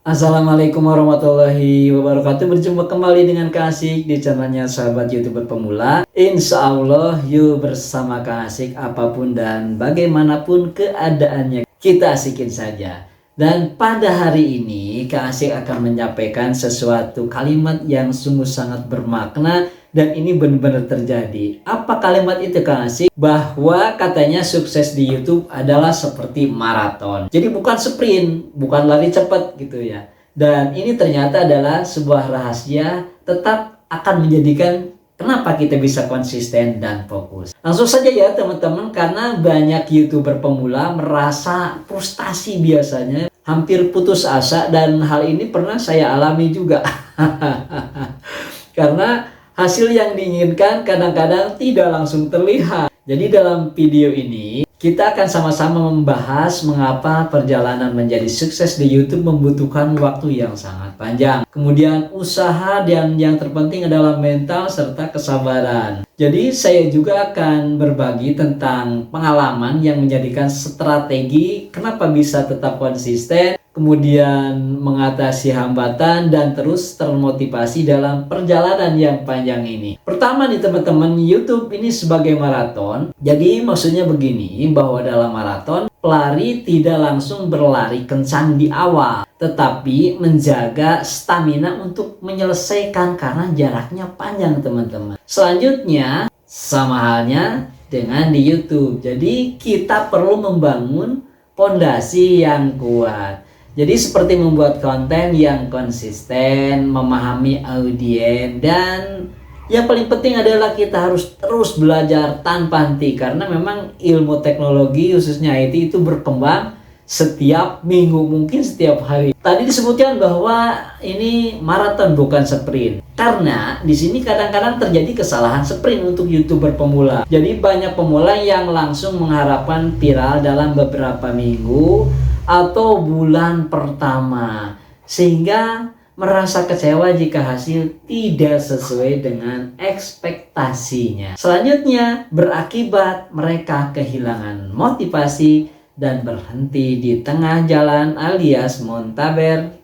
Assalamualaikum warahmatullahi wabarakatuh. Berjumpa kembali dengan Kak Asik di channelnya sahabat YouTuber pemula. Insya Allah yuk bersama Kak Asik apapun dan bagaimanapun keadaannya kita asikin saja. Dan pada hari ini Kak Asik akan menyampaikan sesuatu kalimat yang sungguh sangat bermakna. Dan ini benar-benar terjadi. Apa kalimat itu Kak Asik? Bahwa katanya sukses di YouTube adalah seperti maraton. Jadi bukan sprint, bukan lari cepat gitu ya. Dan ini ternyata adalah sebuah rahasia tetap akan menjadikan kenapa kita bisa konsisten dan fokus. Langsung saja ya teman-teman, karena banyak YouTuber pemula merasa frustasi biasanya, hampir putus asa, dan hal ini pernah saya alami juga. Karena hasil yang diinginkan kadang-kadang tidak langsung terlihat. Jadi dalam video ini kita akan sama-sama membahas mengapa perjalanan menjadi sukses di YouTube membutuhkan waktu yang sangat panjang. Kemudian usaha, dan yang terpenting adalah mental serta kesabaran. Jadi saya juga akan berbagi tentang pengalaman yang menjadikan strategi kenapa bisa tetap konsisten, kemudian mengatasi hambatan, dan terus termotivasi dalam perjalanan yang panjang ini. Pertama nih teman-teman, YouTube ini sebagai maraton. Jadi maksudnya begini, bahwa dalam maraton pelari tidak langsung berlari kencang di awal, tetapi menjaga stamina untuk menyelesaikan karena jaraknya panjang teman-teman. Selanjutnya sama halnya dengan di YouTube. Jadi kita perlu membangun fondasi yang kuat. Jadi seperti membuat konten yang konsisten, memahami audiens, dan yang paling penting adalah kita harus terus belajar tanpa henti. Karena memang ilmu teknologi khususnya IT itu berkembang setiap minggu, mungkin setiap hari. Tadi disebutkan bahwa ini maraton bukan sprint. Karena di sini kadang-kadang terjadi kesalahan sprint untuk YouTuber pemula. Jadi banyak pemula yang langsung mengharapkan viral dalam beberapa minggu atau bulan pertama, sehingga merasa kecewa jika hasil tidak sesuai dengan ekspektasinya. Selanjutnya berakibat mereka kehilangan motivasi dan berhenti di tengah jalan alias muntaber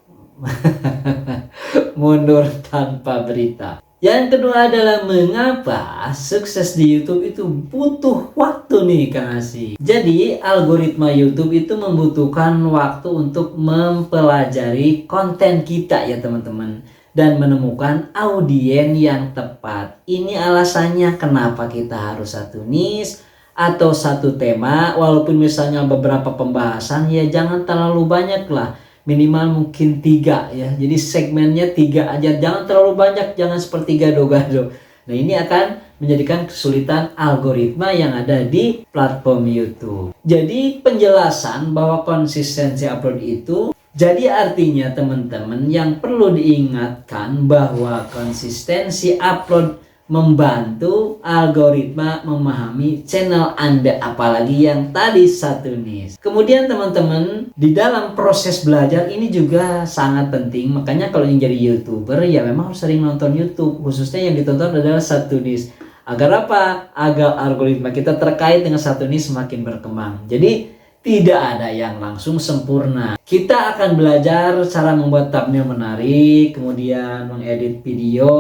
mundur tanpa berita. Yang kedua adalah mengapa sukses di YouTube itu butuh waktu nih Kang Asik. Jadi algoritma YouTube itu membutuhkan waktu untuk mempelajari konten kita ya teman-teman, dan menemukan audiens yang tepat. Ini alasannya kenapa kita harus satu niche atau satu tema. Walaupun misalnya beberapa pembahasan, ya jangan terlalu banyak lah. Minimal mungkin 3 ya. Jadi segmennya 3 aja, jangan terlalu banyak, jangan seperti gado-gado. Nah ini akan menjadikan kesulitan algoritma yang ada di platform YouTube. Jadi penjelasan bahwa konsistensi upload itu, jadi artinya teman-teman yang perlu diingatkan bahwa konsistensi upload membantu algoritma memahami channel Anda, apalagi yang tadi satu niche. Kemudian teman-teman, di dalam proses belajar ini juga sangat penting. Makanya kalau ingin jadi YouTuber ya memang harus sering nonton YouTube, khususnya yang ditonton adalah satu niche. Agar apa? Agar algoritma kita terkait dengan satu niche semakin berkembang. Jadi tidak ada yang langsung sempurna. Kita akan belajar cara membuat thumbnail menarik, kemudian mengedit video,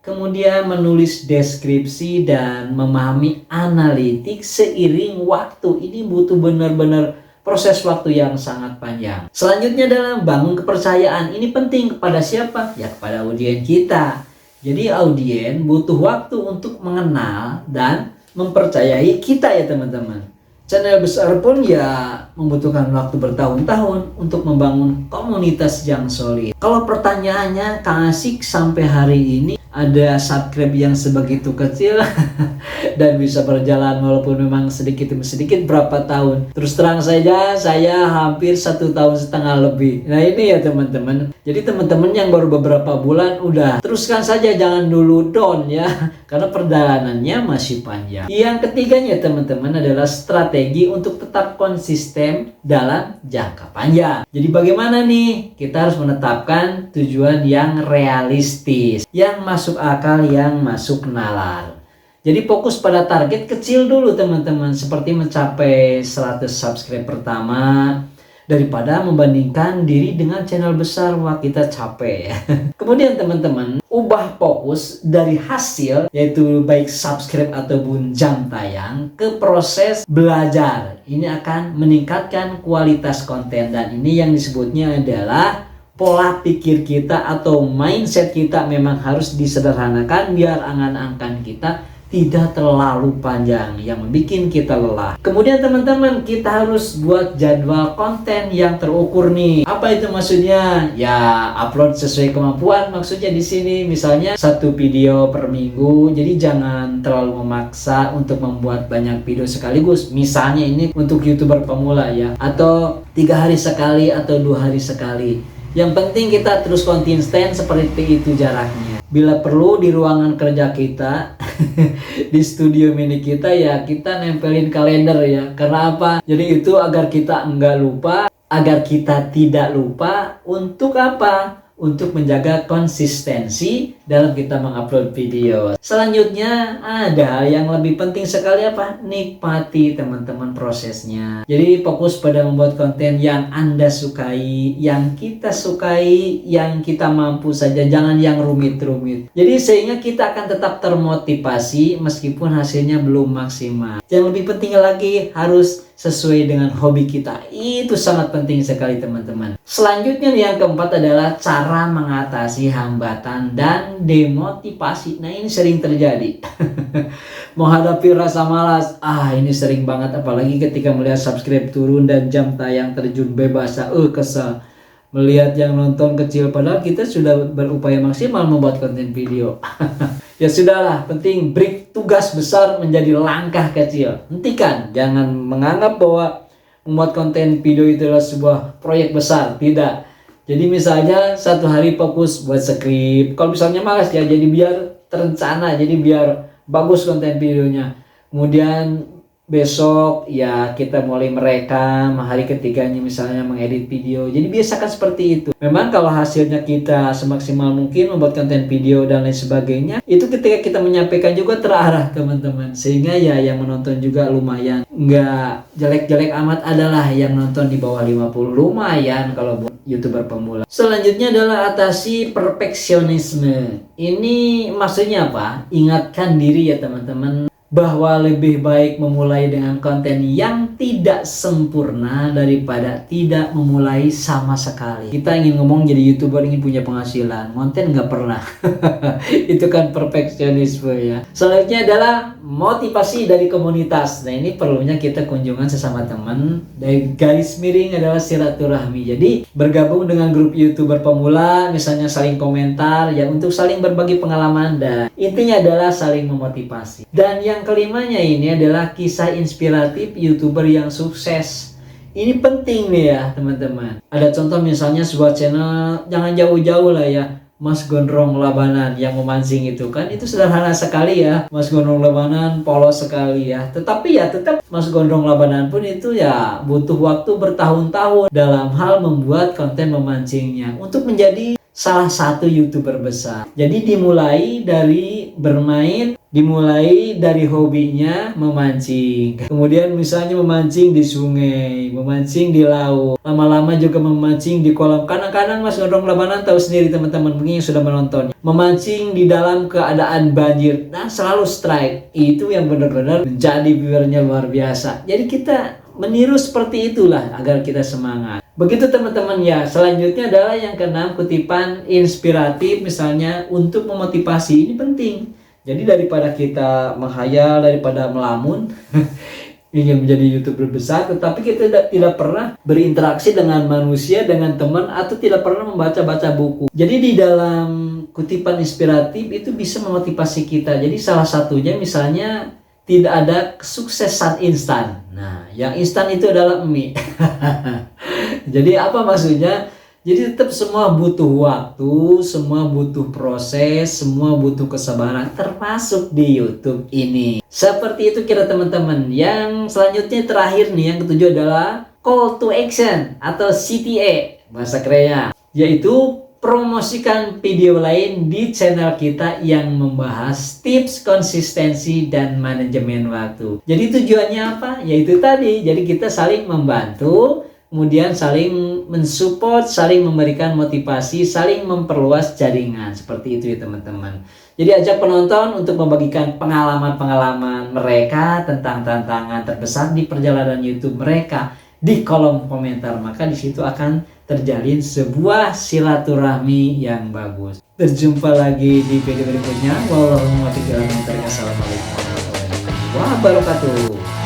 kemudian menulis deskripsi, dan memahami analitik seiring waktu. Ini butuh benar-benar proses waktu yang sangat panjang. Selanjutnya adalah bangun kepercayaan. Ini penting kepada siapa? Ya kepada audiens kita. Jadi audiens butuh waktu untuk mengenal dan mempercayai kita ya teman-teman. Channel besar pun ya membutuhkan waktu bertahun-tahun untuk membangun komunitas yang solid. Kalau pertanyaannya, Kang Asik sampai hari ini ada subscribe yang sebegitu kecil dan bisa berjalan walaupun memang sedikit demi sedikit berapa tahun. Terus terang saja saya hampir 1,5 tahun lebih. Nah ini ya teman-teman. Jadi teman-teman yang baru beberapa bulan udah teruskan saja, jangan dulu down ya, karena perjalanannya masih panjang. Yang ketiganya teman-teman adalah strategi untuk tetap konsisten dalam jangka panjang. Jadi bagaimana nih? Kita harus menetapkan tujuan yang realistis, yang masuk akal, yang masuk nalar. Jadi fokus pada target kecil dulu teman-teman, seperti mencapai 100 subscribe pertama, daripada membandingkan diri dengan channel besar. Wah, kita capek ya. Kemudian teman-teman, ubah fokus dari hasil, yaitu baik subscribe ataupun jam tayang, ke proses belajar. Ini akan meningkatkan kualitas konten, dan ini yang disebutnya adalah pola pikir kita atau mindset kita memang harus disederhanakan biar angan-angan kita tidak terlalu panjang yang membuat kita lelah. Kemudian teman-teman, kita harus buat jadwal konten yang terukur nih. Apa itu maksudnya? Ya, upload sesuai kemampuan. Maksudnya di sini misalnya 1 video per minggu. Jadi jangan terlalu memaksa untuk membuat banyak video sekaligus. Misalnya ini untuk YouTuber pemula ya, atau 3 hari sekali atau 2 hari sekali. Yang penting kita terus konsisten, seperti itu jaraknya. Bila perlu di ruangan kerja kita, di studio mini kita ya, kita nempelin kalender ya. Karena apa? Jadi itu agar kita enggak lupa, agar kita tidak lupa. Untuk apa? Untuk menjaga konsistensi dalam kita mengupload video. Selanjutnya ada hal yang lebih penting sekali, apa? Nikmati teman-teman prosesnya. Jadi fokus pada membuat konten yang Anda sukai, yang kita sukai, yang kita mampu saja, jangan yang rumit-rumit. Jadi sehingga kita akan tetap termotivasi meskipun hasilnya belum maksimal. Yang lebih penting lagi, harus sesuai dengan hobi kita. Itu sangat penting sekali teman-teman. Selanjutnya yang keempat adalah cara mengatasi hambatan dan demotivasi. Nah, ini sering terjadi. Menghadapi rasa malas. Ini sering banget, apalagi ketika melihat subscribe turun dan jam tayang terjun bebas. Kesal. Melihat yang nonton kecil, padahal kita sudah berupaya maksimal membuat konten video. Ya sudahlah, penting break tugas besar menjadi langkah kecil. Hentikan, jangan menganggap bahwa membuat konten video itu adalah sebuah proyek besar. Tidak. Jadi misalnya 1 hari fokus buat skrip. Kalau misalnya malas ya, jadi biar terencana, jadi biar bagus konten videonya. Kemudian besok ya kita mulai merekam, hari ketiganya misalnya mengedit video. Jadi biasakan seperti itu. Memang kalau hasilnya kita semaksimal mungkin membuat konten video dan lain sebagainya, itu ketika kita menyampaikan juga terarah teman-teman, sehingga ya yang menonton juga lumayan. Nggak jelek-jelek amat, adalah yang nonton di bawah 50, lumayan kalau buat YouTuber pemula. Selanjutnya adalah atasi perfeksionisme. Ini maksudnya apa? Ingatkan diri ya teman-teman, bahwa lebih baik memulai dengan konten yang tidak sempurna daripada tidak memulai sama sekali. Kita ingin ngomong jadi YouTuber, ingin punya penghasilan, konten nggak pernah. Itu kan perfeksionisme ya. Selanjutnya adalah motivasi dari komunitas. Nah, ini perlunya kita kunjungan sesama teman. Dari garis miring adalah silaturahmi. Jadi bergabung dengan grup YouTuber pemula, misalnya saling komentar ya, untuk saling berbagi pengalaman, dan intinya adalah saling memotivasi. Dan yang kelimanya ini adalah kisah inspiratif YouTuber yang sukses. Ini penting nih ya teman-teman. Ada contoh misalnya sebuah channel, jangan jauh-jauh lah ya, Mas Gondrong Labanan yang memancing itu kan, itu sederhana sekali ya. Mas Gondrong Labanan polos sekali ya. Tetapi ya tetap Mas Gondrong Labanan pun itu ya butuh waktu bertahun-tahun dalam hal membuat konten memancingnya untuk menjadi salah satu YouTuber besar. Jadi dimulai dari bermain, dimulai dari hobinya memancing. Kemudian misalnya memancing di sungai, memancing di laut. Lama-lama juga memancing di kolam. Kadang-kadang Mas Gondrong Labanan tahu sendiri teman-teman mungkin yang sudah menonton. Memancing di dalam keadaan banjir. Nah, selalu strike. Itu yang benar-benar menjadi viewernya luar biasa. Jadi kita meniru seperti itulah agar kita semangat. Begitu teman-teman ya. Selanjutnya adalah yang keenam, kutipan inspiratif misalnya untuk memotivasi. Ini penting. Jadi daripada kita menghayal, daripada melamun ingin menjadi YouTuber besar, tetapi kita tidak pernah berinteraksi dengan manusia, dengan teman, atau tidak pernah membaca-baca buku. Jadi di dalam kutipan inspiratif itu bisa memotivasi kita. Jadi salah satunya misalnya, tidak ada kesuksesan instan. Nah, yang instan itu adalah mie. Jadi apa maksudnya? Jadi tetap semua butuh waktu, semua butuh proses, semua butuh kesabaran, termasuk di YouTube ini. Seperti itu kira teman-teman. Yang selanjutnya terakhir nih, yang ketujuh adalah call to action atau CTA bahasa kerennya, yaitu promosikan video lain di channel kita yang membahas tips konsistensi dan manajemen waktu. Jadi tujuannya apa? Yaitu tadi, jadi kita saling membantu, kemudian saling mensupport, saling memberikan motivasi, saling memperluas jaringan. Seperti itu ya teman-teman. Jadi ajak penonton untuk membagikan pengalaman-pengalaman mereka tentang tantangan terbesar di perjalanan YouTube mereka di kolom komentar. Maka di situ akan terjalin sebuah silaturahmi yang bagus. Berjumpa lagi di video berikutnya. Wassalamualaikum warahmatullahi wabarakatuh.